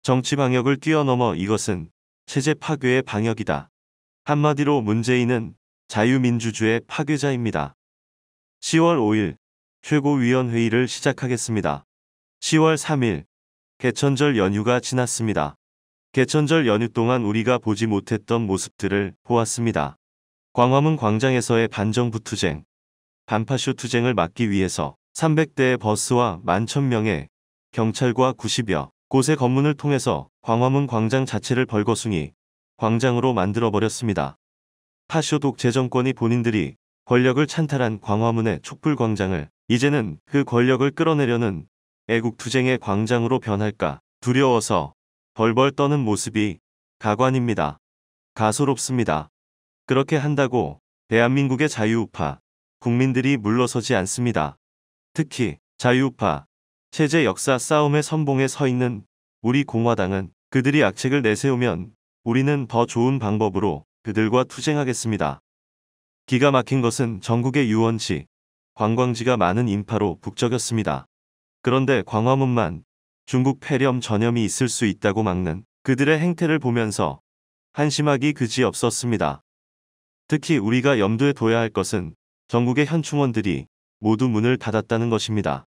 정치 방역을 뛰어넘어 이것은 체제 파괴의 방역이다. 한마디로 문재인은 자유민주주의 파괴자입니다. 10월 5일 최고위원회의를 시작하겠습니다. 10월 3일 개천절 연휴가 지났습니다. 개천절 연휴 동안 우리가 보지 못했던 모습들을 보았습니다. 광화문 광장에서의 반정부 투쟁, 반파쇼 투쟁을 막기 위해서 300대의 버스와 11,000명의 경찰과 90여 곳의 검문을 통해서 광화문 광장 자체를 벌거숭이 광장으로 만들어버렸습니다. 파쇼 독재 정권이 본인들이 권력을 찬탈한 광화문의 촛불광장을 이제는 그 권력을 끌어내려는 애국투쟁의 광장으로 변할까 두려워서 벌벌 떠는 모습이 가관입니다. 가소롭습니다. 그렇게 한다고 대한민국의 자유우파 국민들이 물러서지 않습니다. 특히 자유우파 체제 역사 싸움의 선봉에 서 있는 우리 공화당은 그들이 악책을 내세우면 우리는 더 좋은 방법으로 그들과 투쟁하겠습니다. 기가 막힌 것은 전국의 유원지, 관광지가 많은 인파로 북적였습니다. 그런데 광화문만 중국 폐렴 전염이 있을 수 있다고 막는 그들의 행태를 보면서 한심하기 그지없었습니다. 특히 우리가 염두에 둬야 할 것은 전국의 현충원들이 모두 문을 닫았다는 것입니다.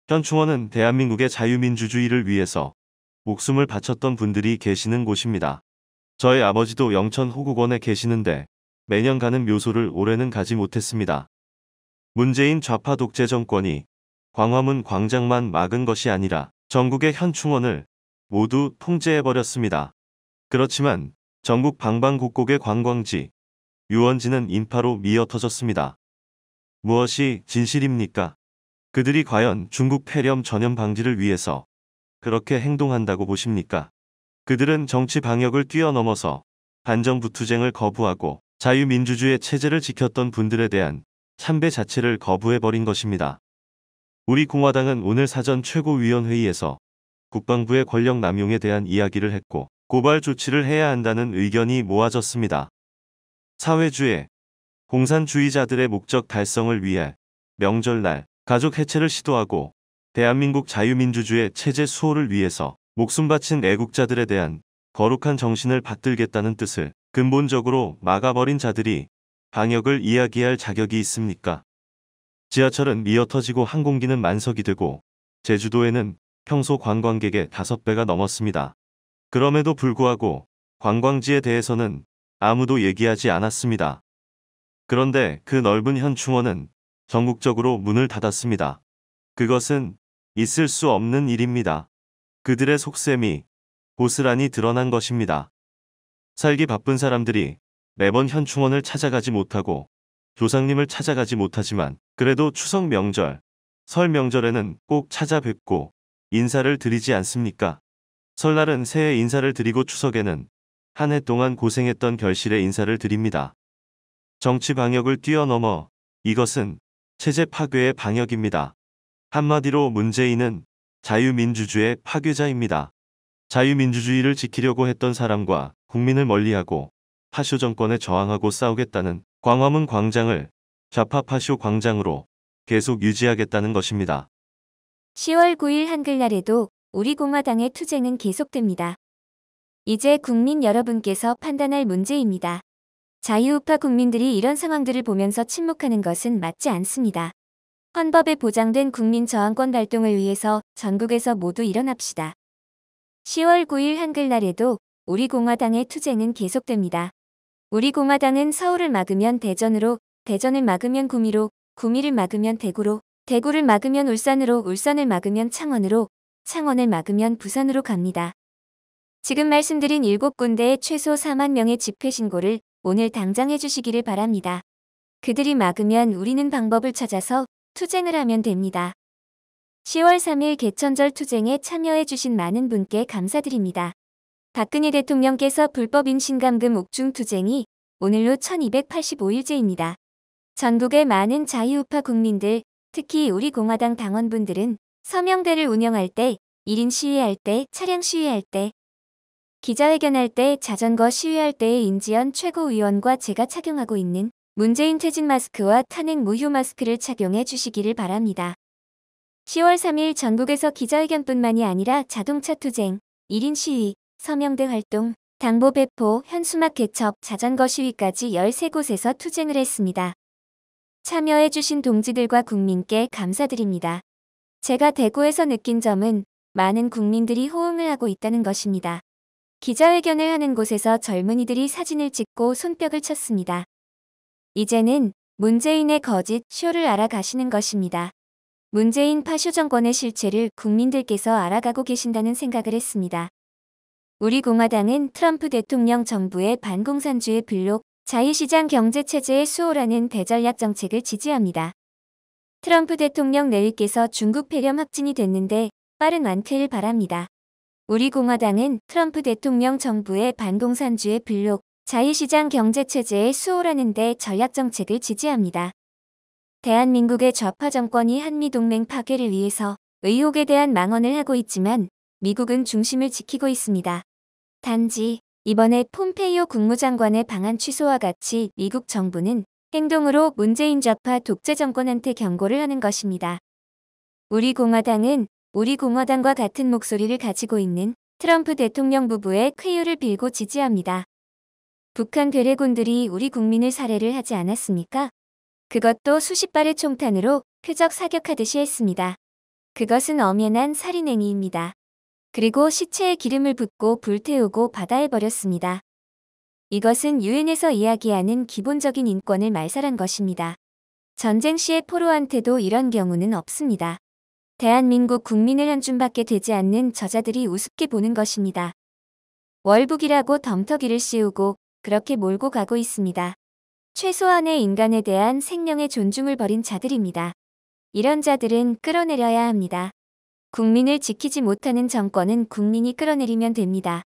현충원은 대한민국의 자유민주주의를 위해서 목숨을 바쳤던 분들이 계시는 곳입니다. 저의 아버지도 영천 호국원에 계시는데 매년 가는 묘소를 올해는 가지 못했습니다. 문재인 좌파 독재 정권이 광화문 광장만 막은 것이 아니라 전국의 현충원을 모두 통제해버렸습니다. 그렇지만 전국 방방곡곡의 관광지, 유원지는 인파로 미어터졌습니다. 무엇이 진실입니까? 그들이 과연 중국 폐렴 전염 방지를 위해서 그렇게 행동한다고 보십니까? 그들은 정치 방역을 뛰어넘어서 반정부 투쟁을 거부하고 자유민주주의 체제를 지켰던 분들에 대한 참배 자체를 거부해버린 것입니다. 우리 공화당은 오늘 사전 최고위원회의에서 국방부의 권력 남용에 대한 이야기를 했고 고발 조치를 해야 한다는 의견이 모아졌습니다. 사회주의, 공산주의자들의 목적 달성을 위해 명절날 가족 해체를 시도하고 대한민국 자유민주주의 체제 수호를 위해서 목숨 바친 애국자들에 대한 거룩한 정신을 받들겠다는 뜻을 근본적으로 막아버린 자들이 방역을 이야기할 자격이 있습니까? 지하철은 미어터지고 항공기는 만석이 되고 제주도에는 평소 관광객의 5배가 넘었습니다. 그럼에도 불구하고 관광지에 대해서는 아무도 얘기하지 않았습니다. 그런데 그 넓은 현충원은 전국적으로 문을 닫았습니다. 그것은 있을 수 없는 일입니다. 그들의 속셈이 고스란히 드러난 것입니다. 살기 바쁜 사람들이 매번 현충원을 찾아가지 못하고 조상님을 찾아가지 못하지만 그래도 추석 명절, 설 명절에는 꼭 찾아뵙고 인사를 드리지 않습니까? 설날은 새해 인사를 드리고 추석에는 한 해 동안 고생했던 결실의 인사를 드립니다. 정치 방역을 뛰어넘어 이것은 체제 파괴의 방역입니다. 한마디로 문재인은 자유민주주의 파괴자입니다. 자유민주주의를 지키려고 했던 사람과 국민을 멀리하고 파쇼 정권에 저항하고 싸우겠다는 광화문 광장을 좌파 파쇼 광장으로 계속 유지하겠다는 것입니다. 10월 9일 한글날에도 우리 공화당의 투쟁은 계속됩니다. 이제 국민 여러분께서 판단할 문제입니다. 자유우파 국민들이 이런 상황들을 보면서 침묵하는 것은 맞지 않습니다. 헌법에 보장된 국민 저항권 발동을 위해서 전국에서 모두 일어납시다. 10월 9일 한글날에도 우리 공화당의 투쟁은 계속됩니다. 우리 공화당은 서울을 막으면 대전으로, 대전을 막으면 구미로, 구미를 막으면 대구로, 대구를 막으면 울산으로, 울산을 막으면 창원으로, 창원을 막으면 부산으로 갑니다. 지금 말씀드린 7군데의 최소 4만 명의 집회 신고를 오늘 당장 해주시기를 바랍니다. 그들이 막으면 우리는 방법을 찾아서 투쟁을 하면 됩니다. 10월 3일 개천절 투쟁에 참여해주신 많은 분께 감사드립니다. 박근혜 대통령께서 불법 임신감금 옥중 투쟁이 오늘로 1285일째입니다. 전국의 많은 자유우파 국민들, 특히 우리 공화당 당원분들은 서명대를 운영할 때, 1인 시위할 때, 차량 시위할 때, 기자회견할 때, 자전거 시위할 때의 인지연 최고위원과 제가 착용하고 있는 문재인 퇴진 마스크와 탄핵 무효 마스크를 착용해 주시기를 바랍니다. 10월 3일 전국에서 기자회견뿐만이 아니라 자동차 투쟁, 1인 시위, 서명대 활동, 당보 배포, 현수막 개첩, 자전거 시위까지 13곳에서 투쟁을 했습니다. 참여해주신 동지들과 국민께 감사드립니다. 제가 대구에서 느낀 점은 많은 국민들이 호응을 하고 있다는 것입니다. 기자회견을 하는 곳에서 젊은이들이 사진을 찍고 손뼉을 쳤습니다. 이제는 문재인의 거짓 쇼를 알아가시는 것입니다. 문재인 파쇼 정권의 실체를 국민들께서 알아가고 계신다는 생각을 했습니다. 우리 공화당은 트럼프 대통령 정부의 반공산주의 블록, 자유시장 경제체제의 수호라는 대전략 정책을 지지합니다. 트럼프 대통령 내일께서 중국 폐렴 확진이 됐는데 빠른 완쾌를 바랍니다. 우리 공화당은 트럼프 대통령 정부의 반공산주의 블록, 자유시장 경제체제의 수호라는 데 전략정책을 지지합니다. 대한민국의 좌파 정권이 한미동맹 파괴를 위해서 의혹에 대한 망언을 하고 있지만 미국은 중심을 지키고 있습니다. 단지 이번에 폼페이오 국무장관의 방한 취소와 같이 미국 정부는 행동으로 문재인 좌파 독재 정권한테 경고를 하는 것입니다. 우리 공화당은 우리 공화당과 같은 목소리를 가지고 있는 트럼프 대통령 부부의 쾌유를 빌고 지지합니다. 북한 괴뢰군들이 우리 국민을 살해를 하지 않았습니까? 그것도 수십 발의 총탄으로 표적 사격하듯이 했습니다. 그것은 엄연한 살인 행위입니다. 그리고 시체에 기름을 붓고 불태우고 바다에 버렸습니다. 이것은 유엔에서 이야기하는 기본적인 인권을 말살한 것입니다. 전쟁 시의 포로한테도 이런 경우는 없습니다. 대한민국 국민을 한 줌밖에 되지 않는 저자들이 우습게 보는 것입니다. 월북이라고 덤터기를 씌우고 그렇게 몰고 가고 있습니다. 최소한의 인간에 대한 생명의 존중을 버린 자들입니다. 이런 자들은 끌어내려야 합니다. 국민을 지키지 못하는 정권은 국민이 끌어내리면 됩니다.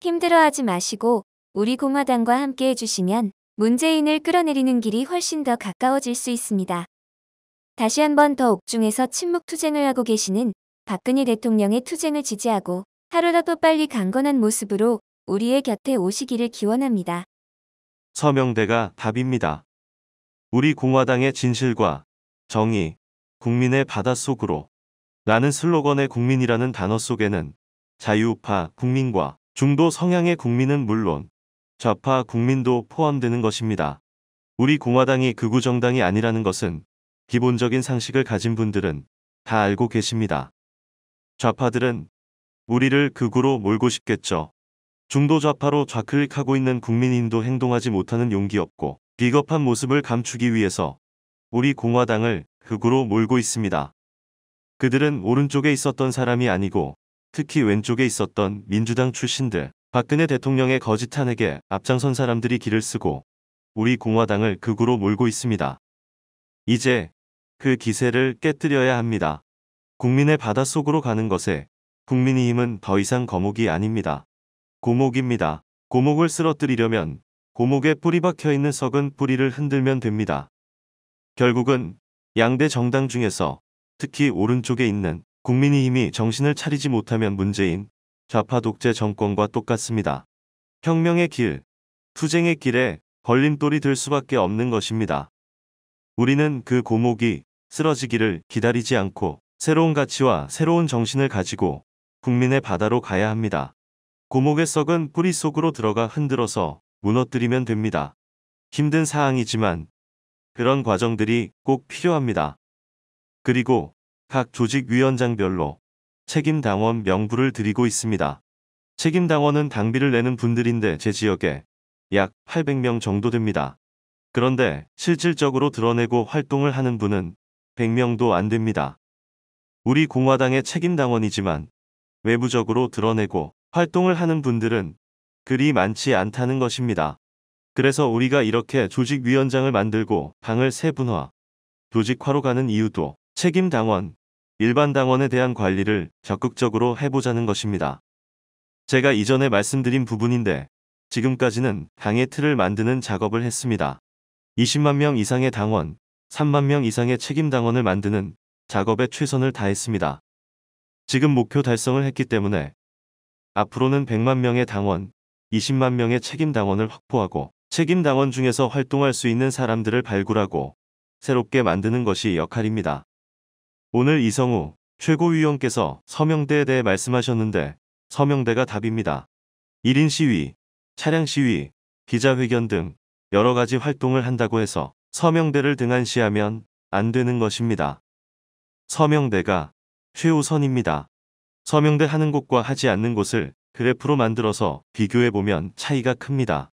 힘들어하지 마시고 우리 공화당과 함께 해주시면 문재인을 끌어내리는 길이 훨씬 더 가까워질 수 있습니다. 다시 한 번 더 옥중에서 침묵 투쟁을 하고 계시는 박근혜 대통령의 투쟁을 지지하고 하루라도 빨리 강건한 모습으로 우리의 곁에 오시기를 기원합니다. 서명대가 답입니다. 우리 공화당의 진실과 정의, 국민의 바닷속으로 라는 슬로건의 국민이라는 단어 속에는 자유우파 국민과 중도 성향의 국민은 물론 좌파 국민도 포함되는 것입니다. 우리 공화당이 극우 정당이 아니라는 것은 기본적인 상식을 가진 분들은 다 알고 계십니다. 좌파들은 우리를 극우로 몰고 싶겠죠. 중도 좌파로 좌클릭하고 있는 국민인도 행동하지 못하는 용기 없고 비겁한 모습을 감추기 위해서 우리 공화당을 극우로 몰고 있습니다. 그들은 오른쪽에 있었던 사람이 아니고 특히 왼쪽에 있었던 민주당 출신들, 박근혜 대통령의 거짓 탄핵에 앞장선 사람들이 길을 쓰고 우리 공화당을 극우로 몰고 있습니다. 이제 그 기세를 깨뜨려야 합니다. 국민의 바닷속으로 가는 것에 국민의힘은 더 이상 거목이 아닙니다. 고목입니다. 고목을 쓰러뜨리려면 고목에 뿌리 박혀 있는 썩은 뿌리를 흔들면 됩니다. 결국은 양대 정당 중에서 특히 오른쪽에 있는 국민의힘이 정신을 차리지 못하면 문재인 좌파 독재 정권과 똑같습니다. 혁명의 길, 투쟁의 길에 걸림돌이 될 수밖에 없는 것입니다. 우리는 그 고목이 쓰러지기를 기다리지 않고 새로운 가치와 새로운 정신을 가지고 국민의 바다로 가야 합니다. 고목의 썩은 뿌리 속으로 들어가 흔들어서 무너뜨리면 됩니다. 힘든 사항이지만 그런 과정들이 꼭 필요합니다. 그리고 각 조직위원장별로 책임당원 명부를 드리고 있습니다. 책임당원은 당비를 내는 분들인데 제 지역에 약 800명 정도 됩니다. 그런데 실질적으로 드러내고 활동을 하는 분은 100명도 안 됩니다. 우리 공화당의 책임당원이지만 외부적으로 드러내고 활동을 하는 분들은 그리 많지 않다는 것입니다. 그래서 우리가 이렇게 조직위원장을 만들고 당을 세분화, 조직화로 가는 이유도 책임당원, 일반당원에 대한 관리를 적극적으로 해보자는 것입니다. 제가 이전에 말씀드린 부분인데 지금까지는 당의 틀을 만드는 작업을 했습니다. 20만 명 이상의 당원, 3만 명 이상의 책임당원을 만드는 작업에 최선을 다했습니다. 지금 목표 달성을 했기 때문에 앞으로는 100만 명의 당원, 20만 명의 책임당원을 확보하고 책임당원 중에서 활동할 수 있는 사람들을 발굴하고 새롭게 만드는 것이 역할입니다. 오늘 이성우 최고위원께서 서명대에 대해 말씀하셨는데 서명대가 답입니다. 1인 시위, 차량 시위, 기자회견 등 여러 가지 활동을 한다고 해서 서명대를 등한시하면 안 되는 것입니다. 서명대가 최우선입니다. 서명대 하는 곳과 하지 않는 곳을 그래프로 만들어서 비교해보면 차이가 큽니다.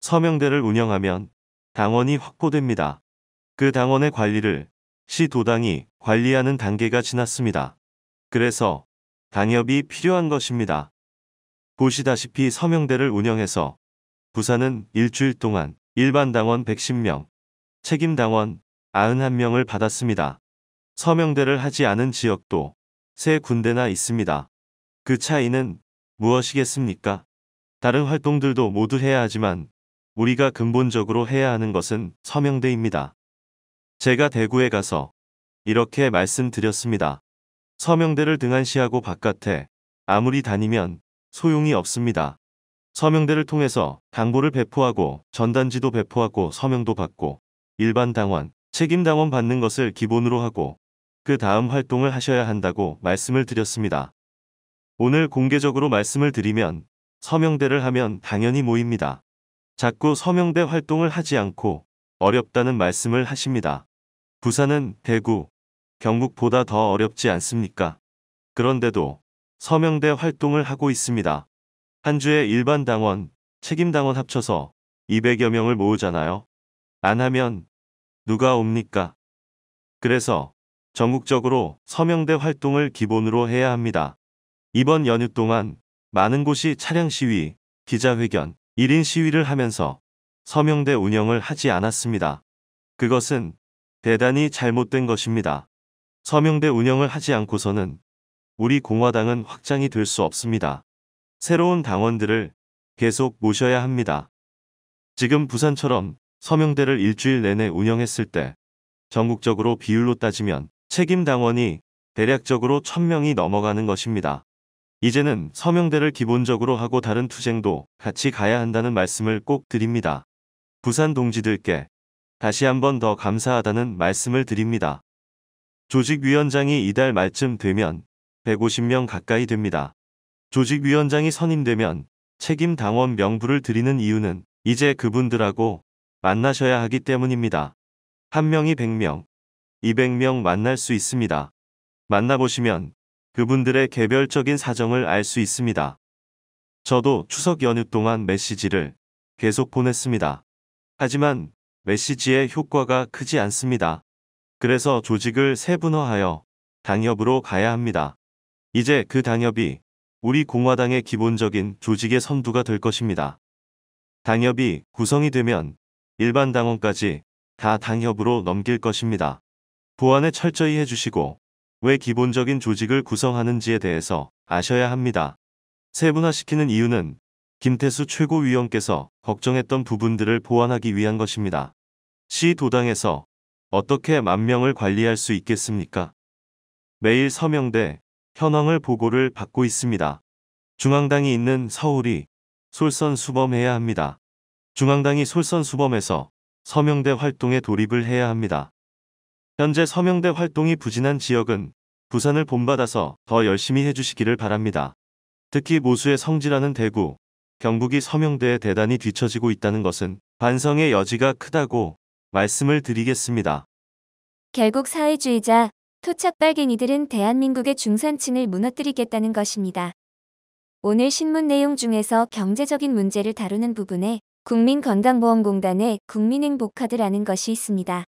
서명대를 운영하면 당원이 확보됩니다. 그 당원의 관리를 시도당이 관리하는 단계가 지났습니다. 그래서 당협이 필요한 것입니다. 보시다시피 서명대를 운영해서 부산은 일주일 동안 일반 당원 110명, 책임 당원 91명을 받았습니다. 서명대를 하지 않은 지역도 3군데나 있습니다. 그 차이는 무엇이겠습니까? 다른 활동들도 모두 해야 하지만 우리가 근본적으로 해야 하는 것은 서명대입니다. 제가 대구에 가서 이렇게 말씀드렸습니다. 서명대를 등한시하고 바깥에 아무리 다니면 소용이 없습니다. 서명대를 통해서 당보를 배포하고 전단지도 배포하고 서명도 받고 일반 당원, 책임 당원 받는 것을 기본으로 하고 그 다음 활동을 하셔야 한다고 말씀을 드렸습니다. 오늘 공개적으로 말씀을 드리면 서명대를 하면 당연히 모입니다. 자꾸 서명대 활동을 하지 않고 어렵다는 말씀을 하십니다. 부산은 대구, 경북보다 더 어렵지 않습니까? 그런데도 서명대 활동을 하고 있습니다. 한 주에 일반 당원, 책임 당원 합쳐서 200여 명을 모으잖아요. 안 하면 누가 옵니까? 그래서 전국적으로 서명대 활동을 기본으로 해야 합니다. 이번 연휴 동안 많은 곳이 차량 시위, 기자회견, 1인 시위를 하면서 서명대 운영을 하지 않았습니다. 그것은 대단히 잘못된 것입니다. 서명대 운영을 하지 않고서는 우리 공화당은 확장이 될 수 없습니다. 새로운 당원들을 계속 모셔야 합니다. 지금 부산처럼 서명대를 일주일 내내 운영했을 때 전국적으로 비율로 따지면 책임 당원이 대략적으로 1000명이 넘어가는 것입니다. 이제는 서명대를 기본적으로 하고 다른 투쟁도 같이 가야 한다는 말씀을 꼭 드립니다. 부산 동지들께 다시 한 번 더 감사하다는 말씀을 드립니다. 조직위원장이 이달 말쯤 되면 150명 가까이 됩니다. 조직위원장이 선임되면 책임 당원 명부를 드리는 이유는 이제 그분들하고 만나셔야 하기 때문입니다. 한 명이 100명, 200명 만날 수 있습니다. 만나보시면 그분들의 개별적인 사정을 알 수 있습니다. 저도 추석 연휴 동안 메시지를 계속 보냈습니다. 하지만 메시지의 효과가 크지 않습니다. 그래서 조직을 세분화하여 당협으로 가야 합니다. 이제 그 당협이 우리 공화당의 기본적인 조직의 선두가 될 것입니다. 당협이 구성이 되면 일반 당원까지 다 당협으로 넘길 것입니다. 보완을 철저히 해주시고 왜 기본적인 조직을 구성하는지에 대해서 아셔야 합니다. 세분화시키는 이유는 김태수 최고위원께서 걱정했던 부분들을 보완하기 위한 것입니다. 시도당에서 어떻게 10,000명을 관리할 수 있겠습니까? 매일 서명대, 현황을 보고를 받고 있습니다. 중앙당이 있는 서울이 솔선수범해야 합니다. 중앙당이 솔선수범해서 서명대 활동에 돌입을 해야 합니다. 현재 서명대 활동이 부진한 지역은 부산을 본받아서 더 열심히 해주시기를 바랍니다. 특히 모수의 성지라는 대구, 경북이 서명대에 대단히 뒤처지고 있다는 것은 반성의 여지가 크다고 말씀을 드리겠습니다. 결국 사회주의자, 토착빨갱이들은 대한민국의 중산층을 무너뜨리겠다는 것입니다. 오늘 신문 내용 중에서 경제적인 문제를 다루는 부분에 국민건강보험공단의 국민행복카드라는 것이 있습니다.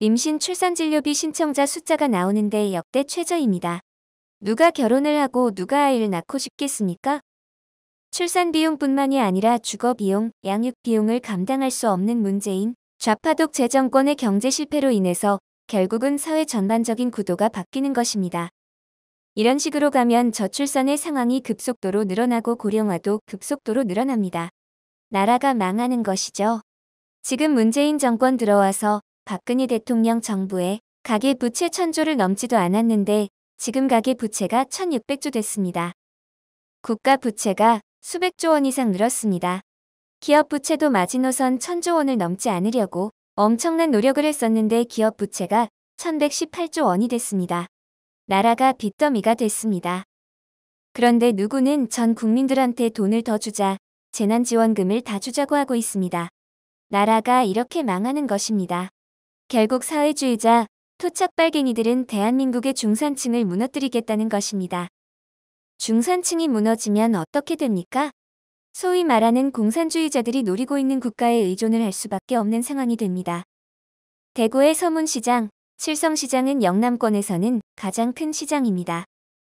임신 출산진료비 신청자 숫자가 나오는데 역대 최저입니다. 누가 결혼을 하고 누가 아이를 낳고 싶겠습니까? 출산비용뿐만이 아니라 주거비용, 양육비용을 감당할 수 없는 문재인 좌파독 재정권의 경제 실패로 인해서 결국은 사회 전반적인 구도가 바뀌는 것입니다. 이런 식으로 가면 저출산의 상황이 급속도로 늘어나고 고령화도 급속도로 늘어납니다. 나라가 망하는 것이죠. 지금 문재인 정권 들어와서 박근혜 대통령 정부에 가계부채 1000조를 넘지도 않았는데 지금 가계부채가 1600조 됐습니다. 국가 부채가 수백조 원 이상 늘었습니다. 기업 부채도 마지노선 1000조 원을 넘지 않으려고 엄청난 노력을 했었는데 기업 부채가 1118조 원이 됐습니다. 나라가 빚더미가 됐습니다. 그런데 누구는 전 국민들한테 돈을 더 주자, 재난지원금을 다 주자고 하고 있습니다. 나라가 이렇게 망하는 것입니다. 결국 사회주의자, 토착발갱이들은 대한민국의 중산층을 무너뜨리겠다는 것입니다. 중산층이 무너지면 어떻게 됩니까? 소위 말하는 공산주의자들이 노리고 있는 국가에 의존을 할 수밖에 없는 상황이 됩니다. 대구의 서문시장, 칠성시장은 영남권에서는 가장 큰 시장입니다.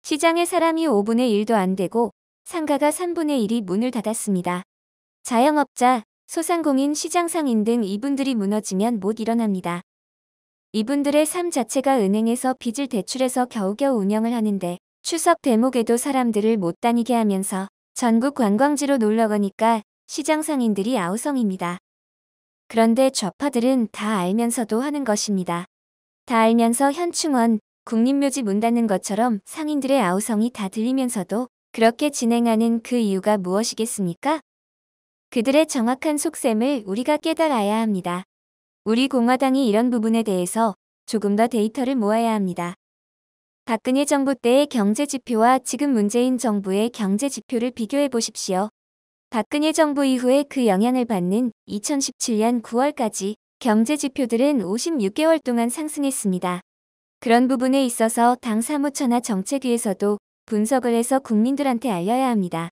시장에 사람이 5분의 1도 안 되고 상가가 3분의 1이 문을 닫았습니다. 자영업자, 소상공인, 시장상인 등 이분들이 무너지면 못 일어납니다. 이분들의 삶 자체가 은행에서 빚을 대출해서 겨우겨우 운영을 하는데 추석 대목에도 사람들을 못 다니게 하면서 전국 관광지로 놀러 가니까 시장 상인들이 아우성입니다. 그런데 좌파들은 다 알면서도 하는 것입니다. 다 알면서 현충원, 국립묘지 문 닫는 것처럼 상인들의 아우성이 다 들리면서도 그렇게 진행하는 그 이유가 무엇이겠습니까? 그들의 정확한 속셈을 우리가 깨달아야 합니다. 우리 공화당이 이런 부분에 대해서 조금 더 데이터를 모아야 합니다. 박근혜 정부 때의 경제지표와 지금 문재인 정부의 경제지표를 비교해 보십시오. 박근혜 정부 이후에 그 영향을 받는 2017년 9월까지 경제지표들은 56개월 동안 상승했습니다. 그런 부분에 있어서 당 사무처나 정책위에서도 분석을 해서 국민들한테 알려야 합니다.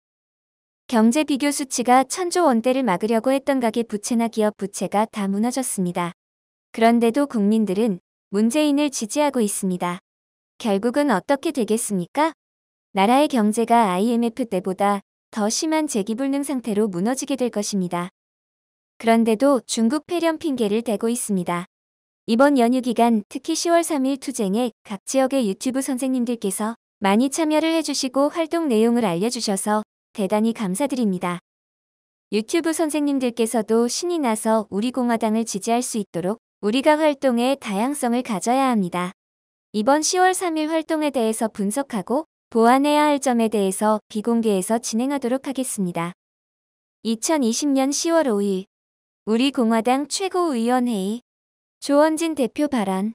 경제 비교 수치가 1000조 원대를 막으려고 했던 가계부채나 기업 부채가 다 무너졌습니다. 그런데도 국민들은 문재인을 지지하고 있습니다. 결국은 어떻게 되겠습니까? 나라의 경제가 IMF 때보다 더 심한 재기불능 상태로 무너지게 될 것입니다. 그런데도 중국 폐렴 핑계를 대고 있습니다. 이번 연휴 기간 특히 10월 3일 투쟁에 각 지역의 유튜브 선생님들께서 많이 참여를 해주시고 활동 내용을 알려주셔서 대단히 감사드립니다. 유튜브 선생님들께서도 신이 나서 우리 공화당을 지지할 수 있도록 우리가 활동의 다양성을 가져야 합니다. 이번 10월 3일 활동에 대해서 분석하고 보완해야 할 점에 대해서 비공개해서 진행하도록 하겠습니다. 2020년 10월 5일 우리 공화당 최고위원회의 조원진 대표 발언